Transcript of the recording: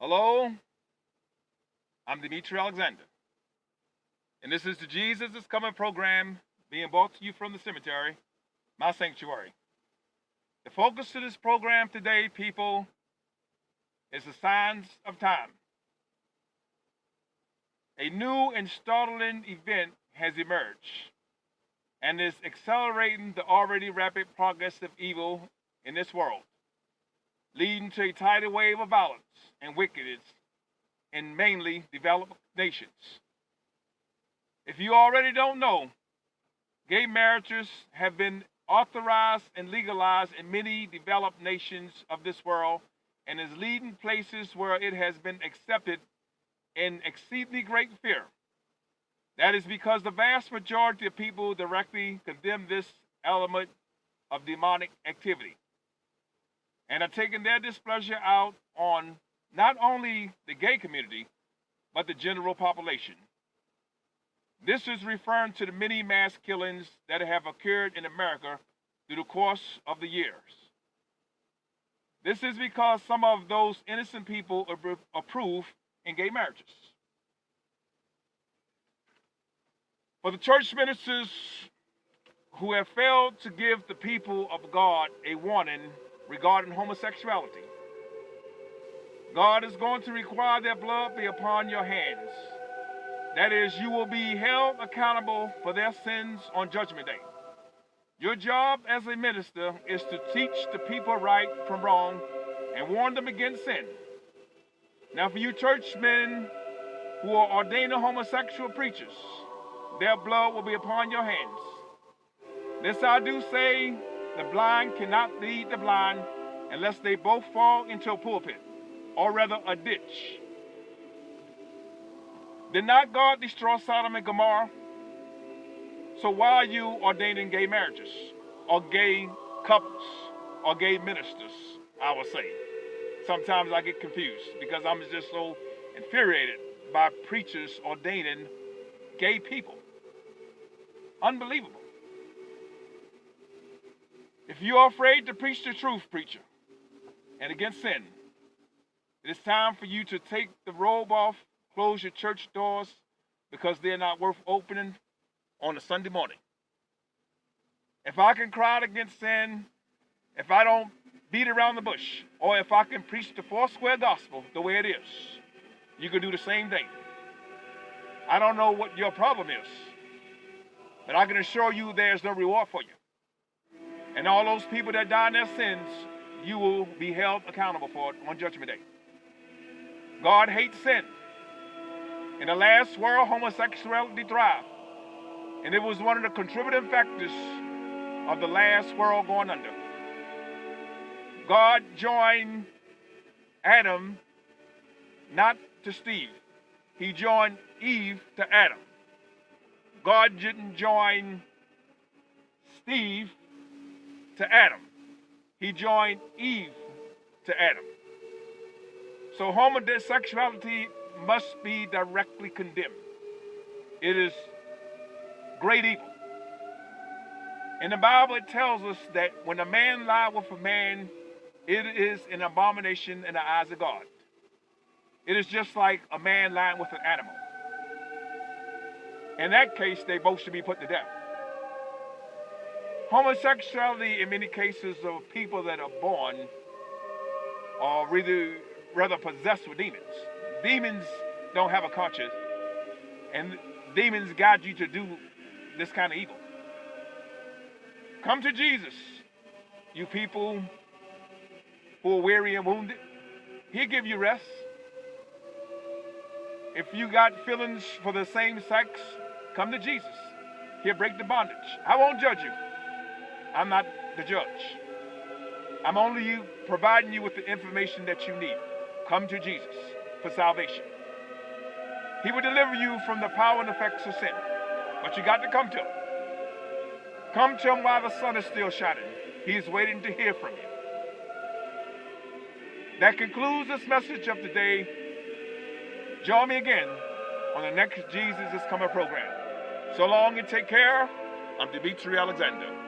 Hello, I'm Dimitri Alexander, and this is the Jesus is Coming program being brought to you from the cemetery, my sanctuary. The focus of this program today, people, is the signs of time. A new and startling event has emerged and is accelerating the already rapid progress of evil in this world, leading to a tidal wave of violence and wickedness in mainly developed nations. If you already don't know, gay marriages have been authorized and legalized in many developed nations of this world and is leading places where it has been accepted in exceedingly great fear. That is because the vast majority of people directly condemn this element of demonic activity and are taking their displeasure out on not only the gay community, but the general population. This is referring to the many mass killings that have occurred in America through the course of the years. This is because some of those innocent people approve in gay marriages. For the church ministers who have failed to give the people of God a warning regarding homosexuality, God is going to require their blood be upon your hands. That is, you will be held accountable for their sins on Judgment Day. Your job as a minister is to teach the people right from wrong and warn them against sin. Now, for you churchmen who are ordaining homosexual preachers, their blood will be upon your hands. This I do say, the blind cannot lead the blind unless they both fall into a pulpit, or rather a ditch. Did not God destroy Sodom and Gomorrah? So why are you ordaining gay marriages, or gay couples, or gay ministers, I would say? Sometimes I get confused because I'm just so infuriated by preachers ordaining gay people. Unbelievable. If you are afraid to preach the truth, preacher, and against sin, it is time for you to take the robe off, close your church doors, because they're not worth opening on a Sunday morning. If I can cry out against sin, if I don't beat around the bush, or if I can preach the four-square gospel the way it is, you can do the same thing. I don't know what your problem is, but I can assure you there's no reward for you. And all those people that die in their sins, you will be held accountable for it on Judgment Day. God hates sin. In the last world, homosexuality thrived. And it was one of the contributing factors of the last world going under. God joined Adam not to Steve. He joined Eve to Adam. God didn't join Steve to Adam. He joined Eve to Adam. So homosexuality must be directly condemned. It is great evil. In the Bible, it tells us that when a man lies with a man, it is an abomination in the eyes of God. It is just like a man lying with an animal. In that case, they both should be put to death. Homosexuality, in many cases, of people that are born are rather possessed with demons. Demons don't have a conscience, and demons guide you to do this kind of evil. Come to Jesus, you people who are weary and wounded. He'll give you rest. If you got feelings for the same sex, come to Jesus. He'll break the bondage. I won't judge you. I'm not the judge. I'm only providing you with the information that you need. Come to Jesus for salvation. He will deliver you from the power and effects of sin. But you got to come to him. Come to him while the sun is still shining. He's waiting to hear from you. That concludes this message of the day. Join me again on the next Jesus is Coming program. So long and take care. I'm Dimitri Alexander.